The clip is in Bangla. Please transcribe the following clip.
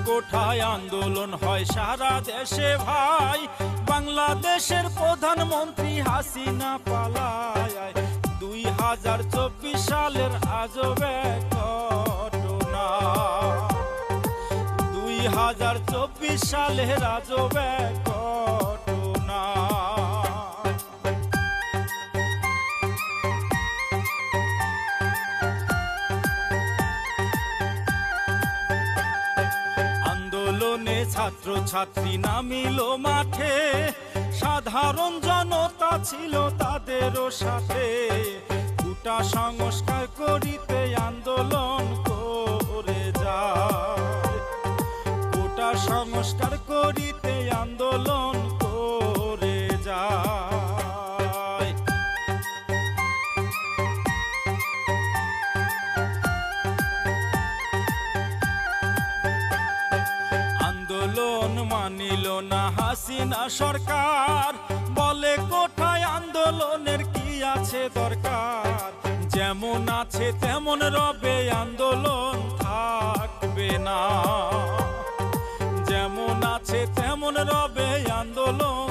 কোঠায় আন্দোলন হয় সারা দেশে ভাই, বাংলাদেশের প্রধানমন্ত্রী হাসিনা পালায়। 2024 সালের আজব এক ঘটনা, 2024 সালের আজব এক ঘটনা। আন্দোলনে ছাত্র ছাত্রী নামিল মাঠে, সাধারণ জনতা ছিল তাদেরও সাথে। কোটা সংস্কার করিতে আন্দোলন করে যায়, কোটা সংস্কার করিতে আন্দোলন করে যায়। আন্দোলন মানিল না হাসিনা সরকার, বলে কোঠায় আন্দোলনের কি আছে দরকার। যেমন আছে তেমন রবে, আন্দোলন থাকবে না। যেমন আছে তেমন রবে, আন্দোলন